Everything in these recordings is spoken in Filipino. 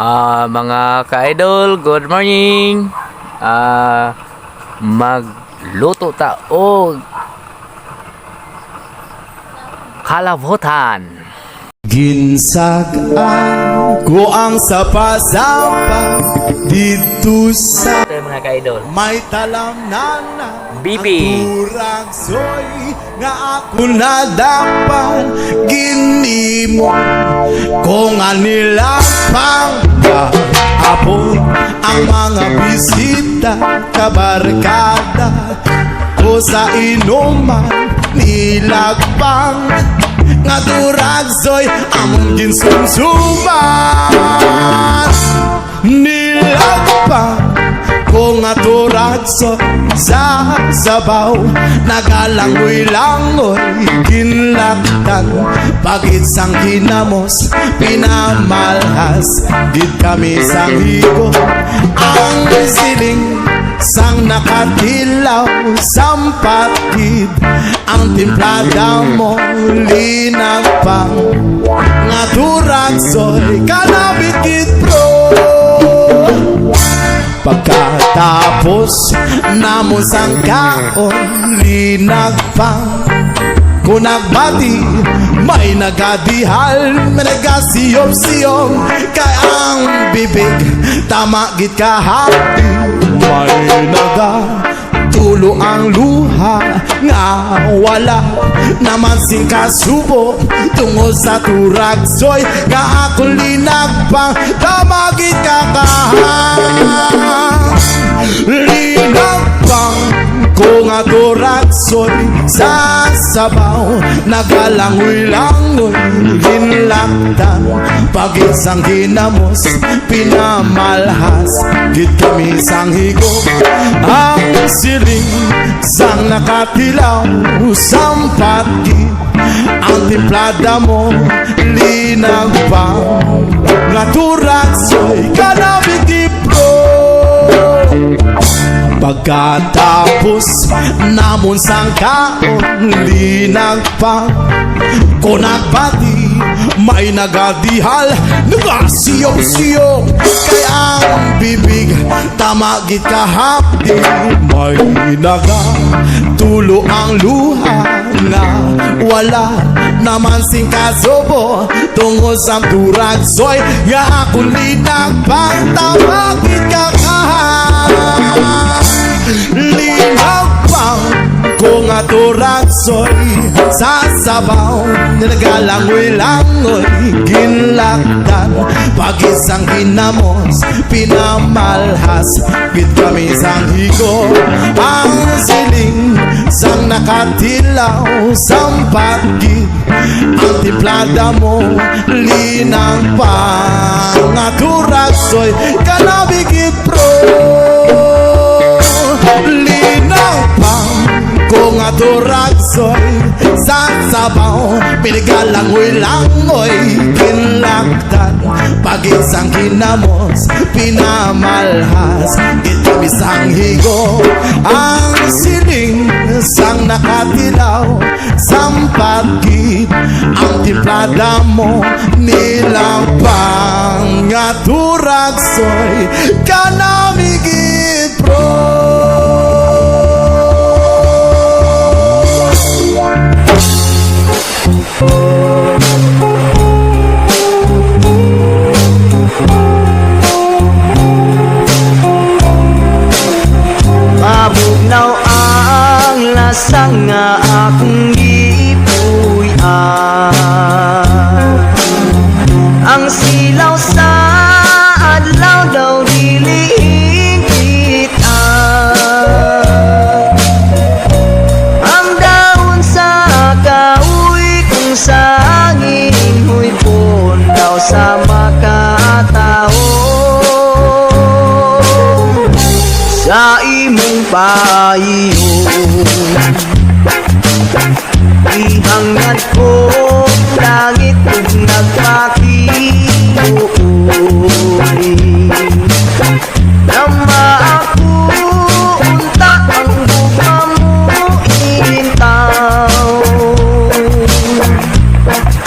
Mga ka-idol, good morning. Magluto ta og kalabutan. Ginsagaan ko ang sapa-sapa dito sa Ito mga ka-idol, may talamnan na Bibi. Turagsoy nga ako na dapat ginimo kung anila pang kahapon ang mga bisita kabarkada ko sa inuman nilagpang nga turagsoy among ginsumsuman nilagpang ko nga turagsoy sa sabaw nagalangoy-langoy ginlaktan pagit sang kinamos pinamalhas gid kami sang higo ang siling sang nakatilaw sampatid ang timplada mo linang pang nga turagsoy kanabit gid bro pagkatapos namon sang kaon linag pang kung nagbati may nagadihal may nagasiyom-siyom kay ang bibig tama gid kahati may tulo ang luha nga wala naman sing kasubo tungod sa turagsoy nga akong linagpang tamagit kakahang linagpang ko nga turagsoy sa sabaw nagalangoy-langoy ginlaktan pagit sang kinamos pinamalhas gid kami sang higop ang siling sang nakatilaw sampati ang timplada mo linag pang nga turagsoy kanabit gipro pagkatapos namon sang kaon linag pang kung nagbati may nagadihal nagasiyong-siyong kay ang bibig tama gid kahapdi may tulo ang luha nga wala naman sing kasubo tungod sa turagsoy nga ako linag pang tama gid linag pang ko nga turagsoy sa sabaw nagalangoy-langoy ginlaktan pagisang kinamos pinamalhas gid kami sang higo ang siling sang nakatilaw sampat gid ang timplada mo linang pang nga turagsoy kanabig gid pro linang pang ko nga turagsoy sa sabaw pinigalangoy-langoy ginlaktan pagisang kinamos pinamalhas gid kami sang higo ang siling sang nakatilaw sampat gid ang timplada mo nilang pang nga turagsoy kanami gid pro mabugnaw ang lasang nga akong gipuy-an ang silaw sa adlaw daw dili kita ang daon sa kahoy kung sanging huipon daw sa makatao sa imong pahiyon ihangad ko langit ug nagpakiuoy nama ako unta ang buka mo intaw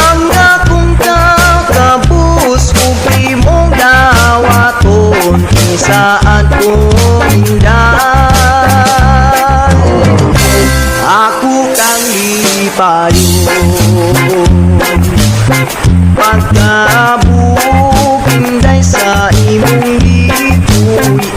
ang akong kakabus ug imong saan ko inday. Ako kang ipayon pagkabuk inday sa imong ipuy-an.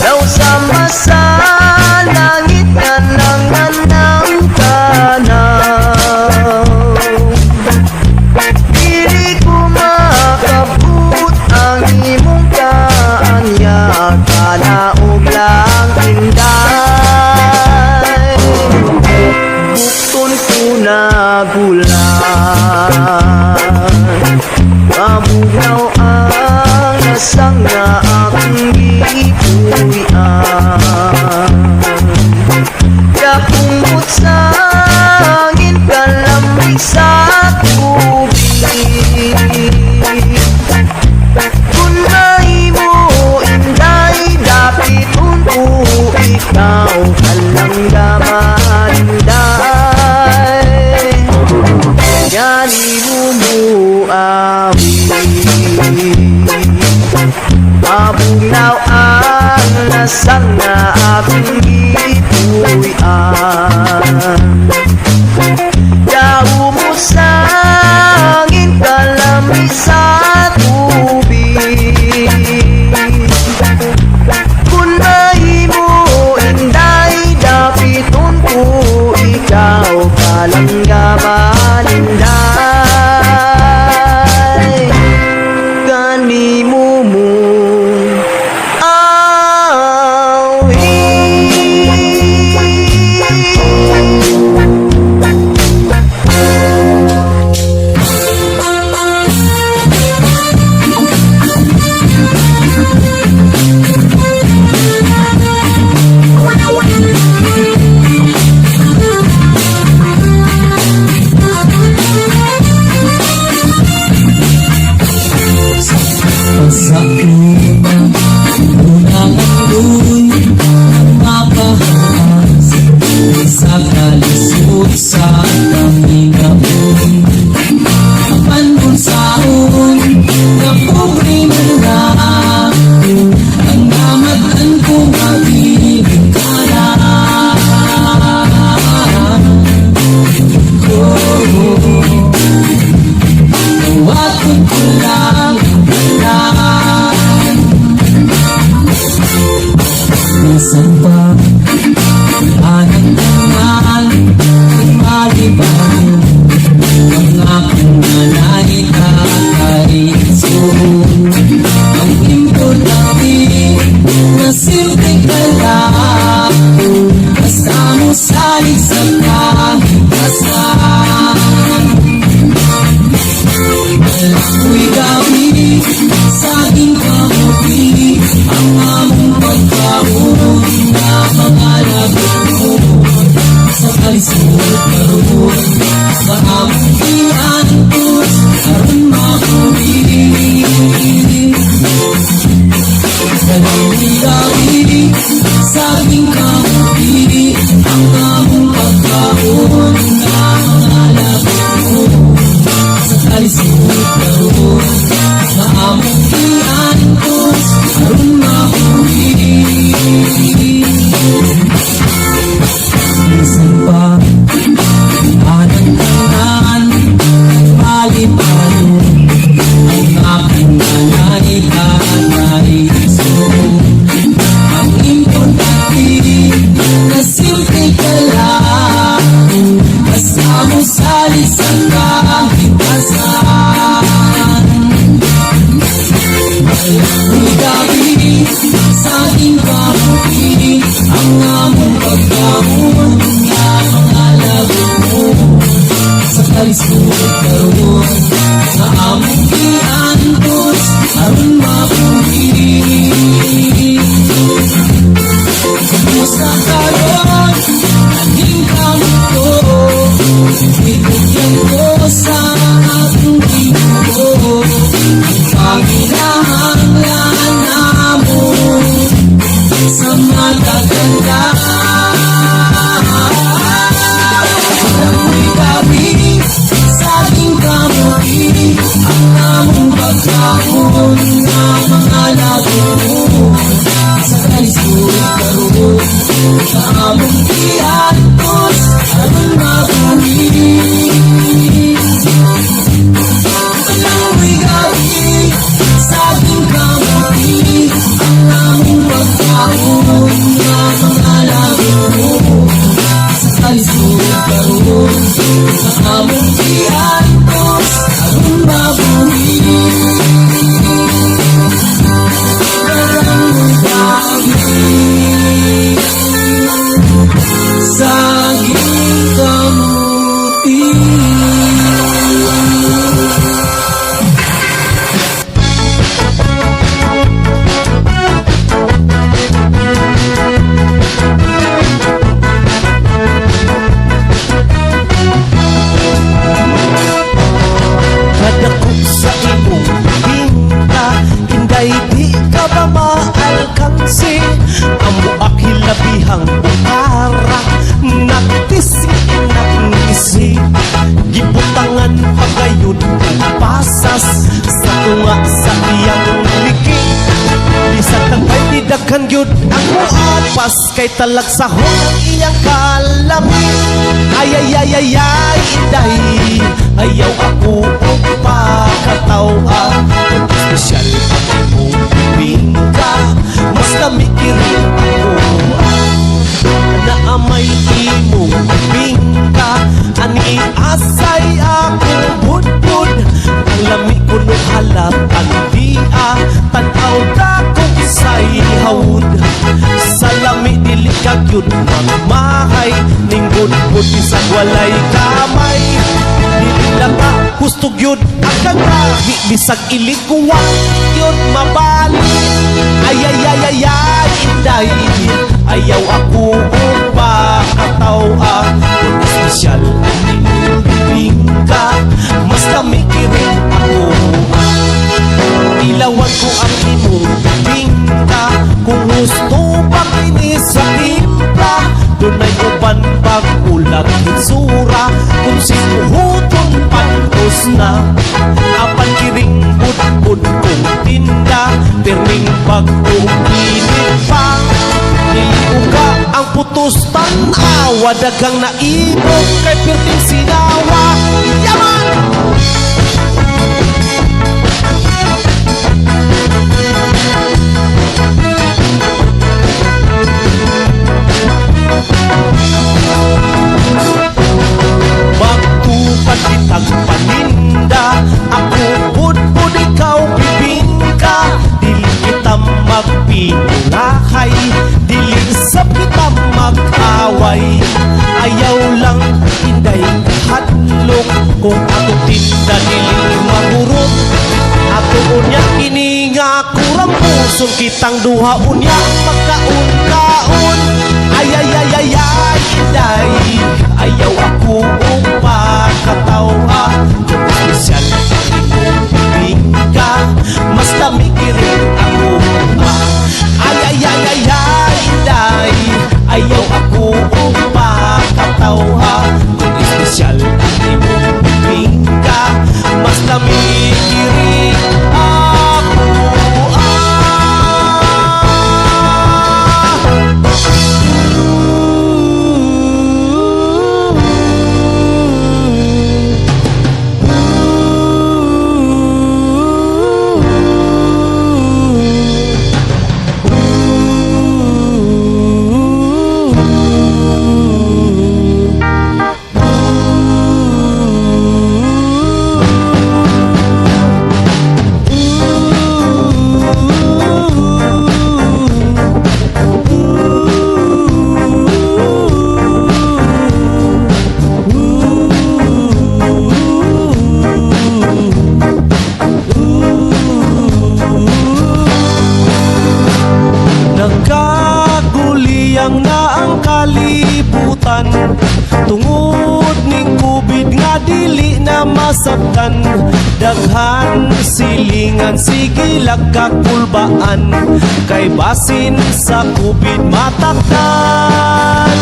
Daw sama sa langit nga nanganang tanaw, dili ko makabut ang imong kaanya, kalaog lang inday. Bukton ko na gulan, mabugnaw ang lasang na akong ipuy-an. Kahumot sa hangin, kalamig sa tubig. Kung mahimo inday, dapit unto ikaw kalanggaman inday. Yani bumuawi, mabugnaw ang lasang na aking ipuy-an. Daw mo sa hangin, kalamig sa tubig. Kung mahimo inday, dapiton ko ikaw kalanggaman inday. Kanimo mo sa una, unang aluy ang mapahas sa kalisod sa kamingaon. Ang panbunsaon na pobre man lang, ang namatan ko magiging kalang. Tawagin ko lang minsan pa anong tangan ay malibago ang aking nanay kakaritsun. Ang importante na simple ka lang, basta mo salig sa kahitasan. Ako'y gawin sa aking kamuti ang among pagkaon na pangalagin mo sa kalisod karoon, sa among iantos aron makuwi. Ako'y gawin sa aking kamuti ang among pagkaon na pangalagin mo sa kalisod karoon, sa among iantos aron makuwi. Minsan pa anong tangan ay malipayo ang aking nanay kakaritsun. Ang importante na simple ka lang, basta mo salig sa kahitasan. yun pasas sa tunga sa iyang liki. Bisag tangbay di daghan gyud ang muapas kay talag sahon ang iyang kalami. Ay ay ay ay ay inday, ayaw ako og pakatawa. Espesyal ang imong bibingka, mas namikirin ako na amay imong bibingka. Ani asay ako budbud, ang lami ko no halatan dia. Tanaw ta kong say hawud, sa lami dili ka gyud magmahay. Ning budbud bisag walay kamay, dili lang ka gusto gyud ang kagahi. Bisag ilikuwang gyud mabali. Ay ay ay ay ay inday, ayaw ako og pakatawa. Espesyal ang imong bibingka, mas namikirin ako. Ilawan ko ang imong bibingka, kung gusto pa kini sa timpla. Dunay uban pag-ulag itsura, kung sinuhutong pantos na. Apan kiring budbud kong tinda, perming pag-uminit pa. Niliuga ang putos tanawa, dagang naibog kay perting sinawa. Yaman! Magtupad kitag paninda, ako budbud ikaw bibingka. Dili kita magpinulakay, dili sab kita mag-away. Ayaw lang inday hadlok, kung ako tinda dili mahurot. Ako unya kini nga kurang puson, kitang duha unya magkaon-kaon. Ay ay ay ay ay inday, ayaw ako og pakatawa. Espesyal ang imong bibingka, mas namikirin ako. Ay ay ay ay ay inday, ayaw ako og pakatawa. Espesyal ang imong bibingka, mas namikirin ako. Nagkaguliyang na ang kalibutan, tungod ning kubid nga dili na masabtan. Daghan silingan sige lagkakulbaan, kay basin sa kubid matakdan.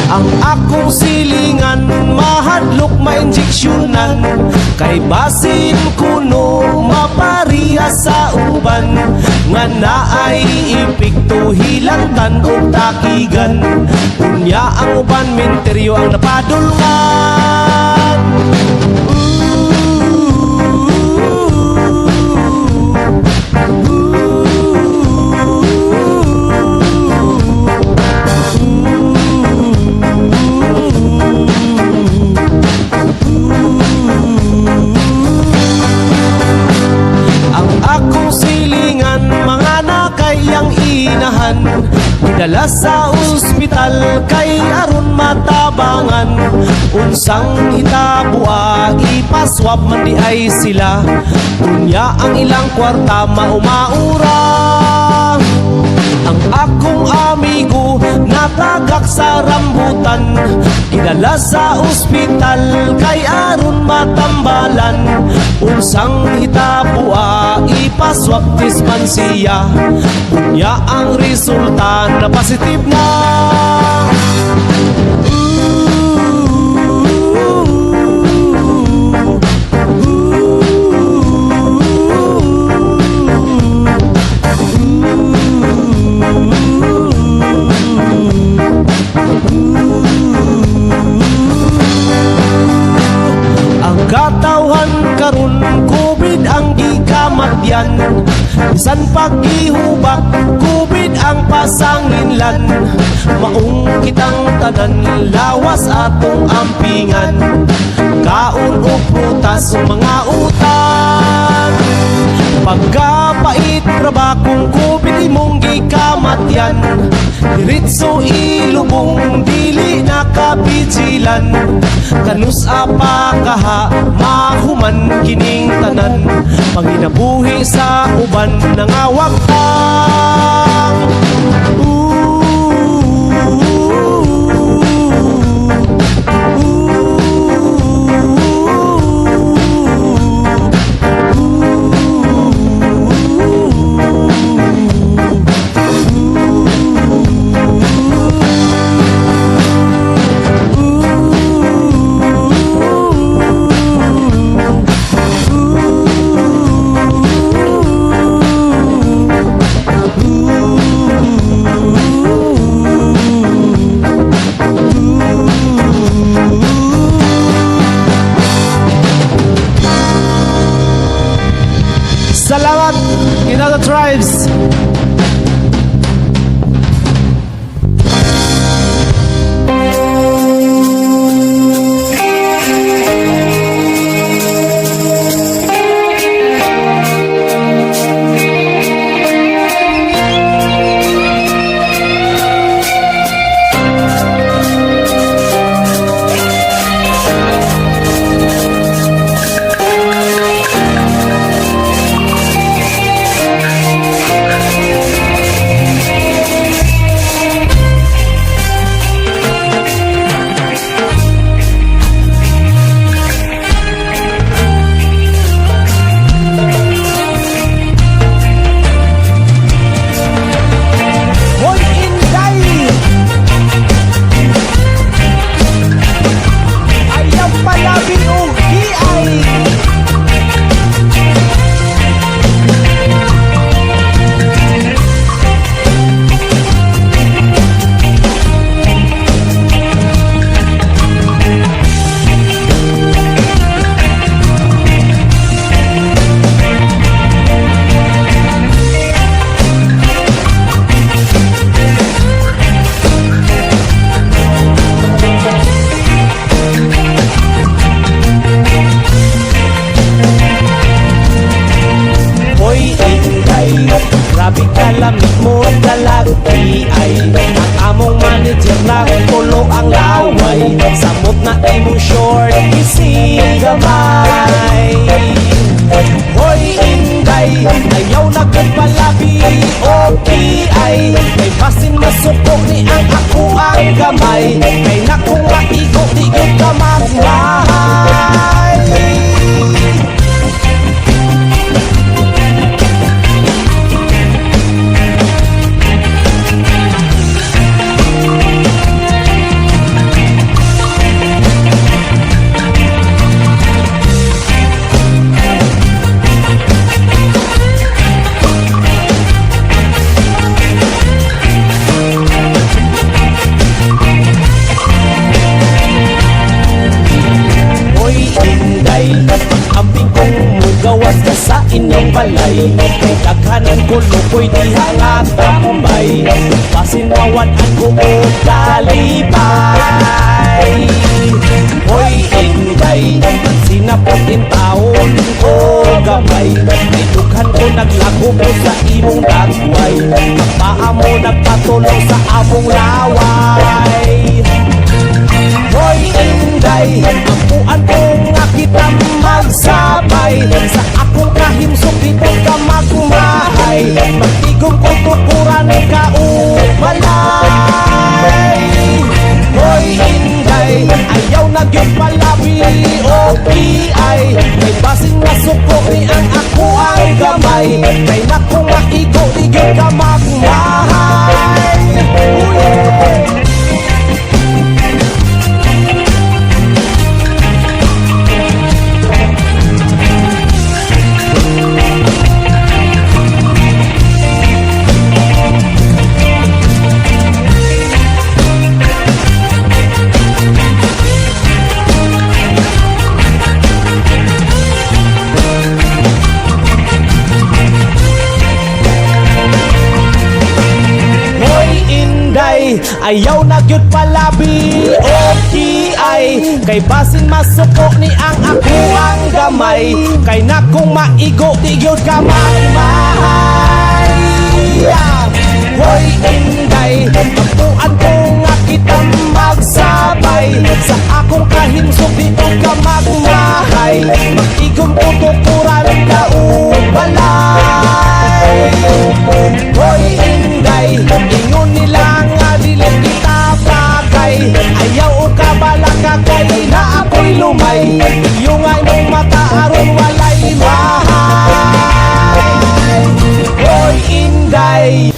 Ang akong silingan mahadlok mainjeksyonan, kay basin kuno mapariha sa uban. Nga naay epekto hilangtan o takigan, unya ang uban menteryo ang napadulngan. Ang akong silingan mga nakayang inahan, idala sa ospital kay aron matabangan. Unsang hitabua ipaswab man di ay sila, unya ang ilang kwarta maumaura. Ang akong amigo natagak sa rambutan, idala sa ospital kay aron matambalan. Unsang hitabua ipaswab test man siya, unya ang resulta na positive na. karon COVID ang gikamatyan, bisan pagihubak COVID ang pasanginlan. Maong kitang tanan lawas atong ampingan, kaon o prutas o mga utang. Pagkapait raba kung COVID imong gikamatyan, diritso ilubong dili nakapitsilan. Kanus apa kaha mahuman kining tanan, panginabuhi sa uban nangawag ang salamat in other tribes. Grabe kalamit mo dalagi ay ang among manager nagpulo ang laway, samot na imong short ising gamay. Hoy Inday, ayaw na kong palabi okay ay may basin masuko ni ang ako ang gamay, kay nakong maigo di yung kamagmahay. Gawas ka sa inyong balay, kay daghanan ko lukoy diha nga tambay, basin mawanan ko o kalipay. Hoy Inday, sinaputin taon o gamay, idughan ko naglago ko sa imong dagway, paa mo nagpatulong sa among laway. Hoy Inday, ampuan ko nga kita magsabay, sa akong kahimsok dito ka magmahay, magtigom ko tukuran ka umalay. Hoy Inday, ayaw na gyud palabi okay ay may basin na suko ni ang ako ang gamay, kay nakong maigo di gyud ka magmahay. ayaw na gyud palabi. Okay ay kay basin masuko ni ang ako ang gamay, kay na kung maigo di gyud ka mahimahay. Hoy Inday, tapuan ko nga kita magsabay, sa akong kahimsog dito ka magmahay, mag-igong tutukuran ka ubalay. Hoy Inday, ingon nila nga dili kita bagay, ayaw o kabala ka kay na ako'y lumay, yung ay mata aron walay mahay. Hoy Inday,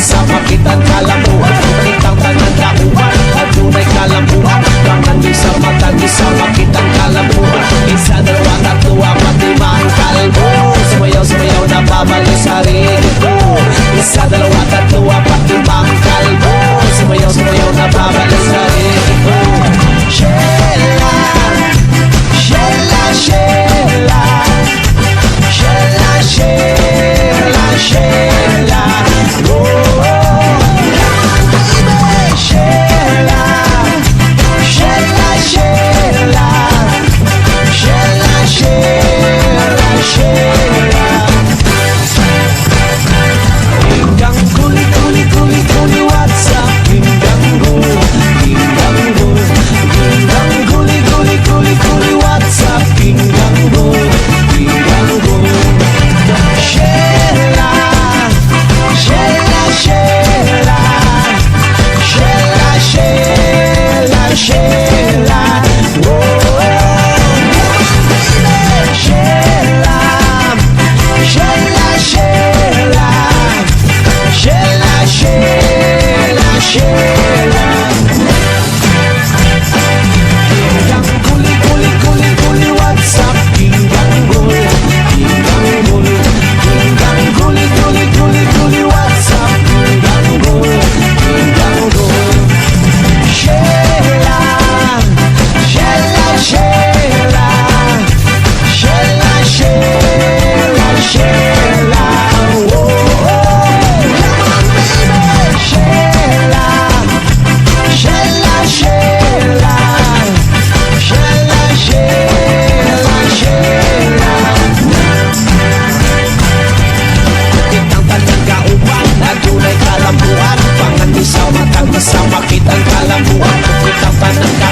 sa pakitan kalambuan, kitang tanan kauban, adunay kalambuan, tangan di sa mata di sa pakitan kalambuan, isa dalawa tatlo apat limang kalbo, sumayaw na babalik sa sarili ko, isa dalawa tatlo apat limang kalbo, sumayaw na babalik sa sarili ko. Sheila, Sheila, Sheila, Sheila, Sheila, Sheila, oh. Sa makitang kalambuan, kitang panang